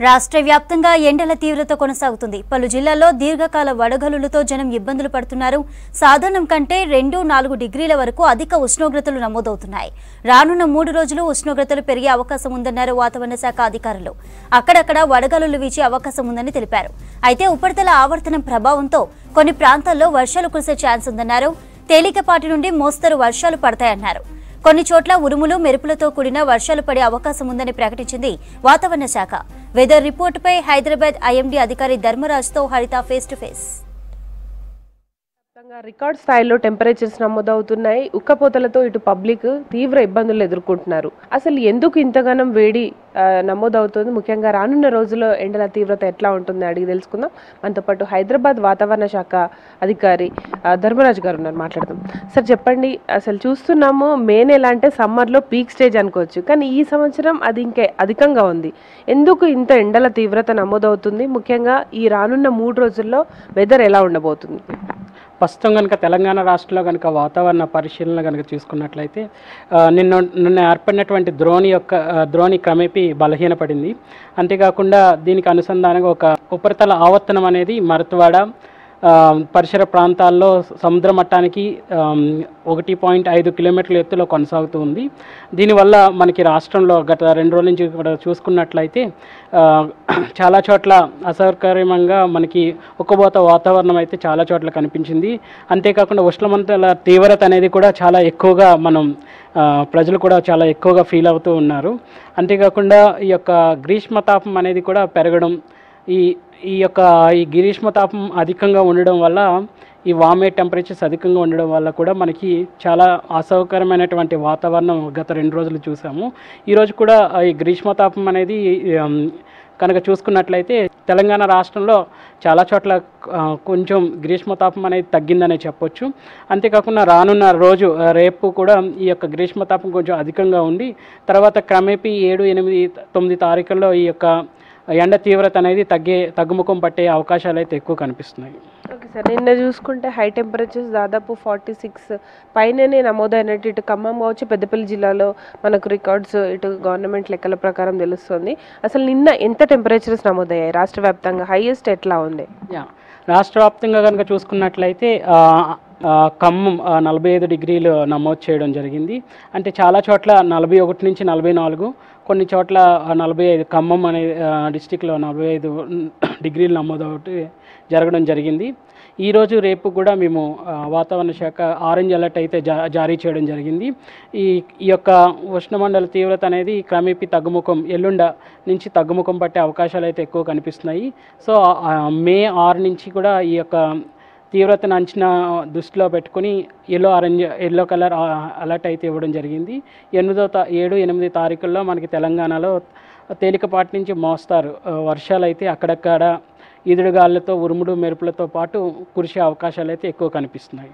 రాష్ట్ర వ్యాప్తంగా ఎండల తీవ్రత కొనసాగుతుంది. పలు జిల్లాల్లో దీర్ఘకాల వడగలులతో జనం ఇబ్బందులు పడుతున్నారు. సాధారణం కంటే 2-4 డిగ్రీల వరకు అధిక ఉష్ణోగ్రతలు నమోదవుతున్నాయి. రానున్న 3 రోజులు ఉష్ణోగ్రతలు పెరిగే అవకాశం ఉందన్నారు వాతావరణ శాఖ అధికారులు. అక్కడక్కడ వడగలులు వీచే అవకాశం ఉందని తెలిపారు. అయితే ఉపరితల ఆవర్తనం ప్రభావంతో కొన్ని ప్రాంతాల్లో వర్షాలు కురిసే ఛాన్స్ ఉందన్నారు. తేలికపాటి నుండి మోస్తరు వర్షాలు పడతాయన్నారు. కొన్ని చోట్ల ఉరుములు మెరుపులతో కూడిన వర్షాలు పడే అవకాశం ఉందని ప్రకటించింది వాతావరణ శాఖ. వెదర్ రిపోర్టుపై హైదరాబాద్ ఐఎండీ అధికారి ధర్మరాజ్తో హరిత ఫేస్ టు ఫేస్. రికార్డ్ స్థాయిలో టెంపరేచర్స్ నమోదవుతున్నాయి. ఉక్కపోతలతో ఇటు పబ్లిక్ తీవ్ర ఇబ్బందులు ఎదుర్కొంటున్నారు. అసలు ఎందుకు ఇంతగానం వేడి నమోదవుతుంది, ముఖ్యంగా రానున్న రోజుల్లో ఎండల తీవ్రత ఎట్లా ఉంటుంది అడిగి తెలుసుకుందాం. మనతో పాటు హైదరాబాద్ వాతావరణ శాఖ అధికారి ధర్మరాజ్ గారు ఉన్నారు, మాట్లాడదాం. సార్ చెప్పండి, అసలు చూస్తున్నాము మే నెల అంటే సమ్మర్లో పీక్ స్టేజ్ అనుకోవచ్చు, కానీ ఈ సంవత్సరం అది ఇంకా అధికంగా ఉంది. ఎందుకు ఇంత ఎండల తీవ్రత నమోదవుతుంది? ముఖ్యంగా ఈ రానున్న 3 రోజుల్లో వెదర్ ఎలా ఉండబోతుంది? ప్రస్తుతం కనుక తెలంగాణ రాష్ట్రంలో కనుక వాతావరణ పరిశీలన కనుక చూసుకున్నట్లయితే నిన్న ఏర్పడినటువంటి ద్రోణి క్రమేపీ బలహీనపడింది. అంతేకాకుండా దీనికి అనుసంధానంగా ఒక ఉపరితల ఆవర్తనం అనేది మరత్వాడ పరిసర ప్రాంతాల్లో సముద్ర మట్టానికి 1.5 కిలోమీటర్ల ఎత్తులో కొనసాగుతూ ఉంది. దీనివల్ల మనకి రాష్ట్రంలో గత 2 రోజుల నుంచి కూడా చూసుకున్నట్లయితే చాలా చోట్ల అసౌకర్యంగా మనకి ఉక్కబోత వాతావరణం అయితే చాలా చోట్ల కనిపించింది. అంతేకాకుండా ఉష్ణమండల తీవ్రత అనేది కూడా చాలా ఎక్కువగా ప్రజలు కూడా చాలా ఎక్కువగా ఫీల్ అవుతూ ఉన్నారు. అంతేకాకుండా ఈ యొక్క గ్రీష్మతాపం అనేది కూడా పెరగడం, ఈ గ్రీష్మతాపం అధికంగా ఉండడం వల్ల, ఈ వామే టెంపరేచర్స్ అధికంగా ఉండడం వల్ల కూడా మనకి చాలా అసౌకర్యమైనటువంటి వాతావరణం గత 2 రోజులు చూసాము. ఈరోజు కూడా ఈ గ్రీష్మతాపం అనేది కనుక చూసుకున్నట్లయితే తెలంగాణ రాష్ట్రంలో చాలా చోట్ల కొంచెం గ్రీష్మతాపం అనేది తగ్గిందనే చెప్పొచ్చు. అంతేకాకుండా రానున్న రోజు రేపు కూడా ఈ యొక్క గ్రీష్మతాపం కొంచెం అధికంగా ఉండి తర్వాత క్రమేపీ 7, 8, 9 తారీఖుల్లో ఈ యొక్క ఎండ తీవ్రత అనేది తగ్గుముఖం పట్టే అవకాశాలు అయితే ఎక్కువ కనిపిస్తున్నాయి. ఓకే సార్, నిన్న చూసుకుంటే హై టెంపరేచర్స్ దాదాపు 46 పైననే నమోదైనట్టు ఇటు ఖమ్మం కావచ్చు, పెద్దపల్లి జిల్లాలో మనకు రికార్డ్స్ ఇటు గవర్నమెంట్ లెక్కల ప్రకారం తెలుస్తుంది. అసలు నిన్న ఎంత టెంపరేచర్స్ నమోదయ్యాయి రాష్ట్ర వ్యాప్తంగా? హైయెస్ట్ ఎట్లా ఉంది? రాష్ట్ర వ్యాప్తంగా కనుక చూసుకున్నట్లయితే ఖమ్మం 45 డిగ్రీలు నమోదు చేయడం జరిగింది. అంటే చాలా చోట్ల 41 నుంచి 44, కొన్ని చోట్ల 45, ఖమ్మం అనే డిస్టిక్లో 45 డిగ్రీలు నమోదు జరగడం జరిగింది. ఈరోజు రేపు కూడా మేము వాతావరణ శాఖ ఆరెంజ్ అలర్ట్ అయితే జారీ చేయడం జరిగింది. ఈ యొక్క ఉష్ణమండల తీవ్రత అనేది క్రమేపీ ఎల్లుండ నుంచి తగ్గుముఖం పట్టే అవకాశాలు అయితే ఎక్కువ కనిపిస్తున్నాయి. సో మే 6 నుంచి కూడా ఈ యొక్క తీవ్రతను అంచనా దృష్టిలో పెట్టుకుని ఎల్లో కలర్ అలర్ట్ అయితే ఇవ్వడం జరిగింది. 7, 8 తారీఖుల్లో మనకి తెలంగాణలో తేలికపాటి నుంచి మోస్తారు వర్షాలు అయితే అక్కడక్కడ ఈదుడుగాళ్లతో ఉరుముడు మెరుపులతో పాటు కురిసే అవకాశాలు అయితే ఎక్కువ కనిపిస్తున్నాయి.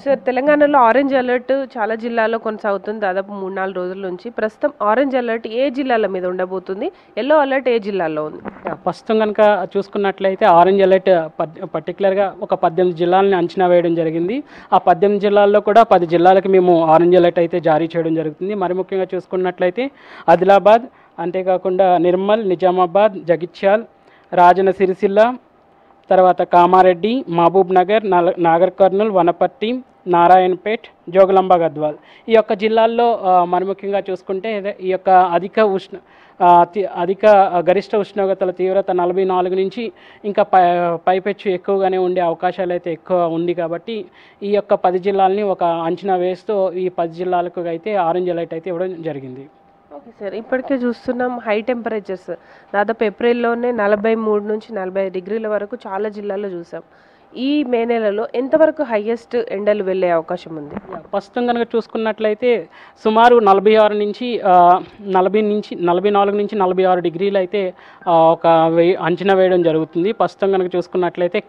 సార్, తెలంగాణలో ఆరెంజ్ అలర్ట్ చాలా జిల్లాల్లో కొనసాగుతుంది దాదాపు 3-4 రోజుల నుంచి. ప్రస్తుతం ఆరెంజ్ అలర్ట్ ఏ జిల్లాల మీద ఉండబోతుంది? ఎల్లో అలర్ట్ ఏ జిల్లాల్లో ఉంది? ప్రస్తుతం కనుక చూసుకున్నట్లయితే ఆరెంజ్ అలర్ట్ పర్టికులర్గా ఒక 18 జిల్లాలని అంచనా వేయడం జరిగింది. ఆ 18 జిల్లాల్లో కూడా 10 జిల్లాలకు మేము ఆరెంజ్ అలర్ట్ అయితే జారీ చేయడం జరుగుతుంది. మరి ముఖ్యంగా చూసుకున్నట్లయితే ఆదిలాబాద్, అంతేకాకుండా నిర్మల్, నిజామాబాద్, జగిత్యాల్, రాజన్న సిరిసిల్ల, తర్వాత కామారెడ్డి, మహబూబ్ నగర్, నాగర్ కర్నూల్, వనపర్తి, నారాయణపేట్, జోగులాంబ గద్వాల్ ఈ యొక్క జిల్లాల్లో మరి ముఖ్యంగా చూసుకుంటే ఈ యొక్క అధిక గరిష్ట ఉష్ణోగ్రతల తీవ్రత 44 నుంచి ఇంకా పైపెచ్చు ఎక్కువగానే ఉండే అవకాశాలు అయితే ఎక్కువ ఉంది. కాబట్టి ఈ యొక్క 10 జిల్లాలని ఒక అంచనా వేస్తూ ఈ 10 జిల్లాలకు అయితే ఆరెంజ్ అలర్ట్ అయితే ఇవ్వడం జరిగింది. ఓకే సార్, ఇప్పటికే చూస్తున్నాం హై టెంపరేచర్స్ దాదాపు ఏప్రిల్లోనే 43 నుంచి 45 డిగ్రీల వరకు చాలా జిల్లాల్లో చూసాం. ఈ మే నెలలో ఎంతవరకు హైయెస్ట్ ఎండలు వెళ్ళే అవకాశం ఉంది? ప్రస్తుతం కనుక చూసుకున్నట్లయితే సుమారు 44 నుంచి 46 డిగ్రీలు అయితే ఒక అంచనా వేయడం జరుగుతుంది. ప్రస్తుతం కనుక చూసుకున్నట్లయితే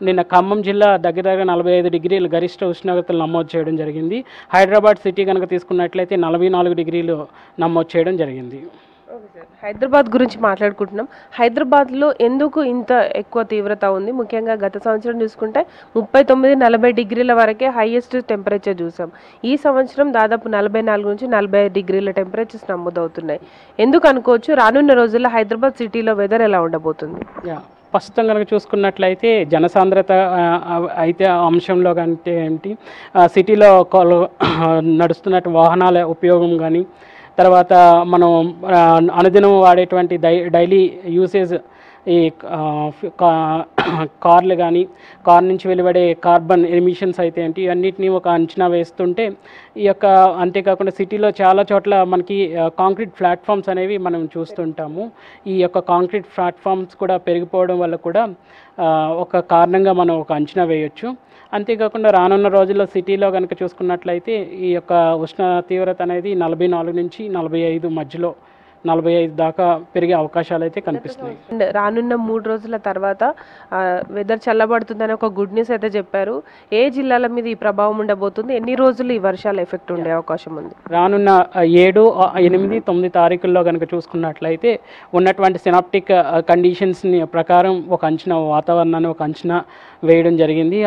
నిన్న ఖమ్మం జిల్లా దగ్గర 45 డిగ్రీలు గరిష్ట ఉష్ణోగ్రతలు నమోదు చేయడం జరిగింది. హైదరాబాద్ సిటీ కనుక తీసుకున్నట్లయితే 44 డిగ్రీలు నమోదు చేయడం జరిగింది. హైదరాబాద్ గురించి మాట్లాడుకుంటున్నాం. హైదరాబాద్లో ఎందుకు ఇంత ఎక్కువ తీవ్రత ఉంది? ముఖ్యంగా గత సంవత్సరం చూసుకుంటే 39-40 డిగ్రీల వరకే హైయెస్ట్ టెంపరేచర్ చూసాం. ఈ సంవత్సరం దాదాపు 44 నుంచి 45 డిగ్రీల టెంపరేచర్స్ నమోదవుతున్నాయి. ఎందుకు అనుకోవచ్చు? రానున్న రోజుల్లో హైదరాబాద్ సిటీలో వెదర్ ఎలా ఉండబోతుంది? ప్రస్తుతం కనుక చూసుకున్నట్లయితే జనసాంద్రత అయితే అంశంలో కంటే ఏంటి సిటీలో నడుస్తున్నట్టు వాహనాల ఉపయోగం కానీ, తర్వాత మనం అనుదినం వాడేటువంటి డైలీ యూసేజ్ ఈ కార్లు కానీ, కార్ నుంచి వెలువడే కార్బన్ ఎమిషన్స్ అయితే ఏంటి అన్నిటినీ ఒక అంచనా వేస్తుంటే ఈ యొక్క అంతేకాకుండా సిటీలో చాలా చోట్ల మనకి కాంక్రీట్ ప్లాట్ఫామ్స్ అనేవి మనం చూస్తుంటాము. ఈ యొక్క కాంక్రీట్ ప్లాట్ఫామ్స్ కూడా పెరిగిపోవడం వల్ల కూడా ఒక కారణంగా మనం ఒక అంచనా వేయొచ్చు. అంతేకాకుండా రానున్న రోజుల్లో సిటీలో కనుక చూసుకున్నట్లయితే ఈ యొక్క ఉష్ణ తీవ్రత అనేది 44 నుంచి 45 మధ్యలో 45 దాకా పెరిగే అవకాశాలు అయితే కనిపిస్తున్నాయి. రానున్న 3 రోజుల తర్వాత వెదర్ చల్లబడుతుందని ఒక గుడ్ న్యూస్ అయితే చెప్పారు. ఏ జిల్లాల మీద ఈ ప్రభావం ఉండబోతుంది? ఎన్ని రోజులు ఈ వర్షాల ఎఫెక్ట్ ఉండే అవకాశం ఉంది? రానున్న 7, 8, 9 తారీఖుల్లో కనుక చూసుకున్నట్లయితే ఉన్నటువంటి సినాప్టిక్ కండిషన్స్ని ప్రకారం ఒక అంచనా వాతావరణాన్ని ఒక అంచనా వేయడం జరిగింది.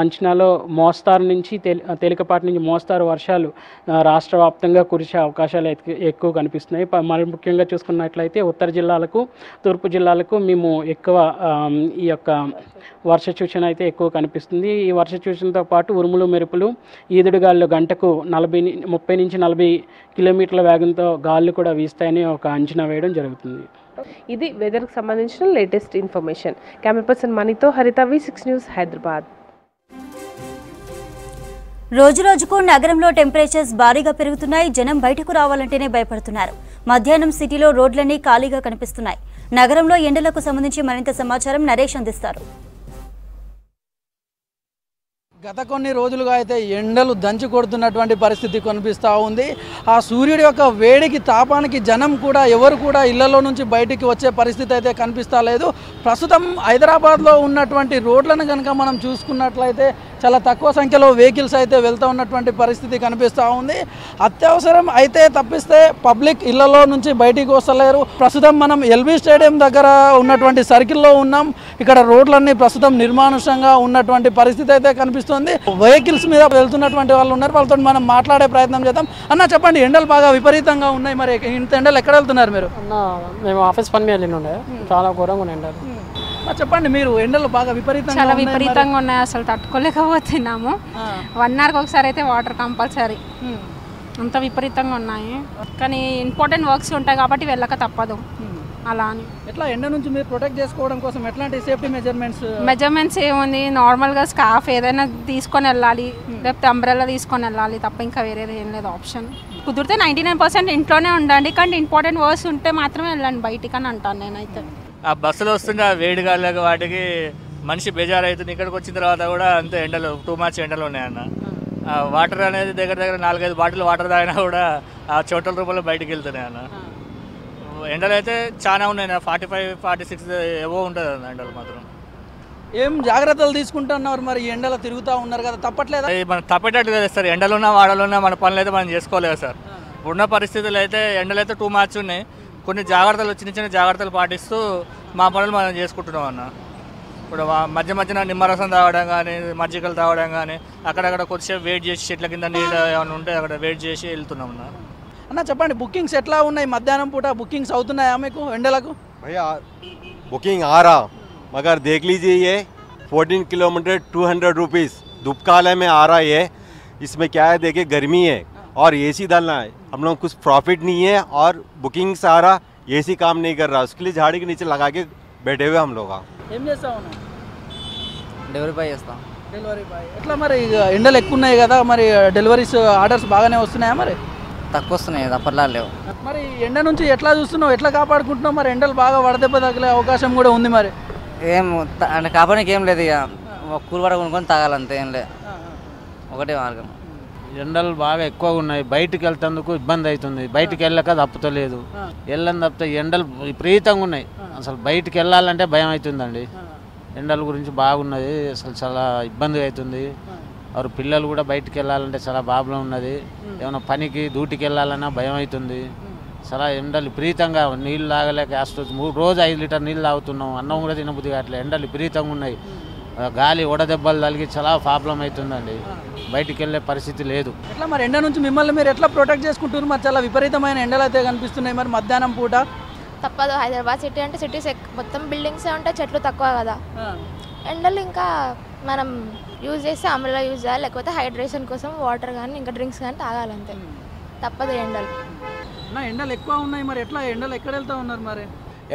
అంచనాలో మోస్తారు నుంచి తేలికపాటి నుంచి మోస్తారు వర్షాలు రాష్ట్ర వ్యాప్తంగా కురిసే అవకాశాలు ఎక్కువ కనిపిస్తున్నాయి. మరి ముఖ్యంగా చూసుకున్నట్లయితే ఉత్తర జిల్లాలకు, తూర్పు జిల్లాలకు మేము ఎక్కువ ఈ యొక్క వర్ష సూచన అయితే ఎక్కువ కనిపిస్తుంది. ఈ వర్ష సూచనతో పాటు ఉరుములు, మెరుపులు, ఈదుడుగాళ్ళు గంటకు 30 నుంచి 40 కిలోమీటర్ల వేగంతో గాళ్ళు కూడా వీస్తాయని ఒక అంచనా వేయడం జరుగుతుంది. ఇది వెదర్కి సంబంధించిన లేటెస్ట్ ఇన్ఫర్మేషన్. కెమెరా పర్సన్ మనీతో హరిత, V6 న్యూస్, హైదరాబాద్. రోజురోజుకు నగరంలో టెంపరేచర్స్ భారీగా పెరుగుతున్నాయి. జనం బయటకు రావాలంటేనే భయపడుతున్నారు. మధ్యాహ్నం సిటీలో రోడ్లన్నీ ఖాళీగా కనిపిస్తున్నాయి. నగరంలో ఎండలకు సంబంధించి మరింత సమాచారం నరేష్ అందిస్తారు. గత కొన్ని రోజులుగా అయితే ఎండలు దంచి కొడుతున్నటువంటి పరిస్థితి కనిపిస్తూ ఉంది. ఆ సూర్యుడి యొక్క వేడికి, తాపానికి జనం కూడా ఎవరు కూడా ఇళ్లలో నుంచి బయటికి వచ్చే పరిస్థితి అయితే కనిపిస్తూ లేదు. ప్రస్తుతం హైదరాబాద్లో ఉన్నటువంటి రోడ్లను కనుక మనం చూసుకున్నట్లయితే చాలా తక్కువ సంఖ్యలో వెహికల్స్ అయితే వెళ్తూ ఉన్నటువంటి పరిస్థితి కనిపిస్తూ ఉంది. అత్యవసరం అయితే తప్పిస్తే పబ్లిక్ ఇళ్లలో నుంచి బయటికి వస్తలేరు. ప్రస్తుతం మనం ఎల్బీ స్టేడియం దగ్గర ఉన్నటువంటి సర్కిల్లో ఉన్నాం. ఇక్కడ రోడ్లన్నీ ప్రస్తుతం నిర్మానుషంగా ఉన్నటువంటి పరిస్థితి అయితే కనిపిస్తుంది. వెహికల్స్ మీద వెళ్తున్నటువంటి వాళ్ళు ఉన్నారు. వాళ్ళతో మనం మాట్లాడే ప్రయత్నం చేద్దాం. అన్న చెప్పండి, ఎండలు బాగా విపరీతంగా ఉన్నాయి. మరి ఇంత ఎండలు ఎక్కడ వెళ్తున్నారు మీరు? మేము ఆఫీస్ పని మీద వెళ్ళిండే, చాలా ఘోరంగా ఉన్నాయి ఎండలు. చెప్పండి, మీరు ఎండలు బాగా చాలా విపరీతంగా ఉన్నాయి, అసలు తట్టుకోలేకపోతున్నాము. 1 అవర్కి ఒకసారి అయితే వాటర్ కంపల్సరీ, అంత విపరీతంగా ఉన్నాయి. కానీ ఇంపార్టెంట్ వర్క్స్ ఉంటాయి కాబట్టి వెళ్ళక తప్పదు. అలా అని ఎట్లా ఎండ నుంచి మీరు ప్రొటెక్ట్ చేసుకోవడం కోసం ఎట్లాంటి సేఫ్టీ మెజర్మెంట్స్ ఏముంది, నార్మల్గా స్కార్ఫ్ ఏదైనా తీసుకొని వెళ్ళాలి, లేకపోతే అంబ్రెల్లా తీసుకొని వెళ్ళాలి తప్ప ఇంకా వేరేది ఏం లేదు ఆప్షన్. కుదిరితే 99% ఇంట్లోనే ఉండండి, కానీ ఇంపార్టెంట్ వర్క్స్ ఉంటే మాత్రమే వెళ్ళండి బయటికి అని అంటాను నేనైతే. ఆ బస్సులో వస్తుంటే ఆ వేడి గాలికి వాటికి మనిషి బేజారు అవుతుంది. ఇక్కడికి వచ్చిన తర్వాత కూడా అంతే ఎండలు, టూ మచ్ ఎండలు ఉన్నాయన్న. వాటర్ అనేది దగ్గర 4-5 బాటిల్ వాటర్ తాగినా కూడా ఆ చోట్ల రూపాయలు బయటికి వెళ్తున్నాయి అన్న. ఎండలు అయితే చాలా ఉన్నాయి, 45-46 ఏవో ఉంటుంది అన్న ఎండలు మాత్రం. ఏం జాగ్రత్తలు తీసుకుంటున్నారు మరి? ఎండలు తిరుగుతూ ఉన్నారు కదా, తప్పట్లేదు. మనకు తప్పేటట్టు కదా సార్, ఎండలున్నా వాడలున్నా మన పనులు అయితే మనం చేసుకోలేదు సార్. ఉన్న పరిస్థితులు అయితే ఎండలు అయితే టూ మచ్ ఉన్నాయి. కొన్ని జాగ్రత్తలు, చిన్న జాగ్రత్తలు పాటిస్తూ మా పనులు మనం చేసుకుంటున్నాం అన్న. ఇప్పుడు మధ్యన నిమ్మరసం తాగడం కానీ, మజ్జిగలు తాగడం కానీ, అక్కడక్కడ కొద్దిసేపు వెయిట్ చేసి చెట్ల కింద నీళ్ళు ఏమైనా ఉంటే అక్కడ వెయిట్ చేసి వెళ్తున్నాం అన్న. అన్న చెప్పండి, బుకింగ్స్ ఎట్లా ఉన్నాయి? మధ్యాహ్నం పూట బుకింగ్స్ అవుతున్నాయా మీకు ఎండలకు? भैया बुकिंग आ रहा, मगर देख लीजिए ये 14 किलोमीटर 200 रुपीज़ दुपकाले में आ रहा है। इसमें क्या है, देखिए गर्मी है और एसी डालना है, हम लोग कुछ प्रॉफिट नहीं है और बुकिंग से आ रहा, एसी काम नहीं कर रहा, उसके लिए झाड़ी के नीचे लगा के बैठे हुए हम लोग। డెలివరీ బాయ్ చేస్తాం. డెలివరీ బాయ్ ఎట్లా మరి? ఎండలు ఎక్కువ ఉన్నాయి కదా, మరి డెలివరీస్ ఆర్డర్స్ బాగానే వస్తున్నాయా? మరి తక్కువ వస్తున్నాయి, అప్పట్లా లేవు. మరి ఎండ నుంచి ఎట్లా చూస్తున్నావు, ఎట్లా కాపాడుకుంటున్నావు? మరి ఎండలు బాగా వడదెబ్బ తగిలే అవకాశం కూడా ఉంది. మరి ఏం అంటే కాపాడానికి ఏం లేదు, ఇక కూరవాడ కొనుక్కొని తాగాలంతే, ఏం లేదు, ఒకటే మార్గం. ఎండలు బాగా ఎక్కువగా ఉన్నాయి, బయటికి వెళ్తేందుకు ఇబ్బంది అవుతుంది, బయటికి వెళ్ళక తప్పుతలేదు. వెళ్ళని తప్పితే ఎండలు విపరీతంగా ఉన్నాయి, అసలు బయటికి వెళ్ళాలంటే భయం అవుతుందండి. ఎండల గురించి బాగున్నది, అసలు చాలా ఇబ్బంది అవుతుంది. వారు పిల్లలు కూడా బయటికి వెళ్ళాలంటే చాలా ప్రాబ్లం ఉన్నది. ఏమైనా పనికి డ్యూటీకి వెళ్ళాలన్నా భయం అవుతుంది. చాలా ఎండలు విపరీతంగా నీళ్ళు తాగలేక వేస్తుంది. రోజు 5 లీటర్ నీళ్ళు తాగుతున్నాం, అన్నం కూడా తినబుద్ధి కావట్లేదు. ఎండలు విపరీతంగా ఉన్నాయి, గాలి వడదెబ్బలు తగిలి చాలా ప్రాబ్లం అవుతుందండి. బయటికి వెళ్ళే పరిస్థితి లేదు. ఎట్లా మరి ఎండ నుంచి మిమ్మల్ని మీరు ఎట్లా ప్రొటెక్ట్ చేసుకుంటారు? మరి చాలా విపరీతమైన ఎండలు అయితే కనిపిస్తున్నాయి మరి మధ్యాహ్నం పూట. తప్పదు, హైదరాబాద్ సిటీ అంటే సిటీస్ మొత్తం బిల్డింగ్స్ ఉంటాయి, చెట్లు తక్కువ కదా. ఎండలు ఇంకా మనం యూజ్ చేస్తే అంబ్రెల్లా యూజ్ చేయాలి, లేకపోతే హైడ్రేషన్ కోసం వాటర్ కానీ ఇంకా డ్రింక్స్ కానీ తాగాలంతే. తప్పదు ఎండలు. ఎండలు ఎక్కువ ఉన్నాయి, మరి ఎట్లా ఎండలు ఎక్కడ వెళ్తా ఉన్నారు? మరి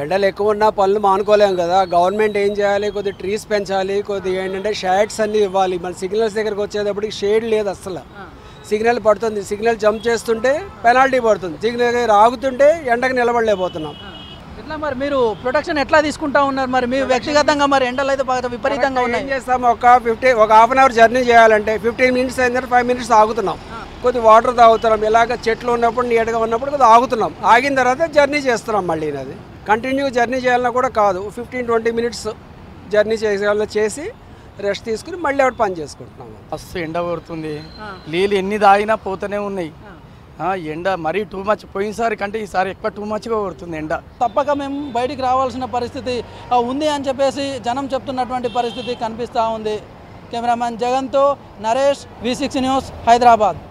ఎండలు ఎక్కువ ఉన్నా పనులు మానుకోలేము కదా. గవర్నమెంట్ ఏం చేయాలి, కొద్దిగా ట్రీస్ పెంచాలి, కొద్దిగా ఏంటంటే షేడ్స్ అన్నీ ఇవ్వాలి. మన సిగ్నల్స్ దగ్గరకు వచ్చేటప్పటికి షేడ్ లేదు అసలు. సిగ్నల్ పడుతుంది, సిగ్నల్ జంప్ చేస్తుంటే పెనాల్టీ పడుతుంది, సిగ్నల్ దగ్గర ఆగుతుంటే ఎండకు నిలబడలేకపోతున్నాం. ఎట్లా మరి మీరు ప్రొటెక్షన్ ఎట్లా తీసుకుంటా ఉన్నారు? మరి మీ వ్యక్తిగతంగా మరి ఎండలు అయితే బాగా విపరీతంగా ఉన్నాయి. ఏం చేస్తాము, ఒక హాఫ్ అన్ అవర్ జర్నీ చేయాలంటే 15 మినిట్స్ అయిన 5 మినిట్స్ ఆగుతున్నాం, కొద్ది వాటర్ తాగుతున్నాం. ఇలాగ చెట్లు ఉన్నప్పుడు నీడగా ఉన్నప్పుడు కొద్దిగా ఆగుతున్నాం, ఆగిన తర్వాత జర్నీ చేస్తున్నాం. మళ్ళీ అది కంటిన్యూ జర్నీ చేయాలన్నా కూడా కాదు, 15-20 మినిట్స్ జర్నీ చేసి రెస్ట్ తీసుకుని మళ్ళీ ఒకటి పని చేసుకుంటున్నాం. మస్తు ఎండ కొడుతుంది, నీళ్ళు ఎన్ని తాగినా పోతూనే ఉన్నాయి. ఎండ మరీ టూ మచ్, పోయినసారి కంటే ఈసారి ఎక్కువ టూ మచ్గా కొడుతుంది ఎండ. తప్పక మేము బయటికి రావాల్సిన పరిస్థితి ఉంది అని చెప్పేసి జనం చెప్తున్నటువంటి పరిస్థితి కనిపిస్తూ ఉంది. కెమెరామ్యాన్ జగన్తో నరేష్, V6 న్యూస్, హైదరాబాద్.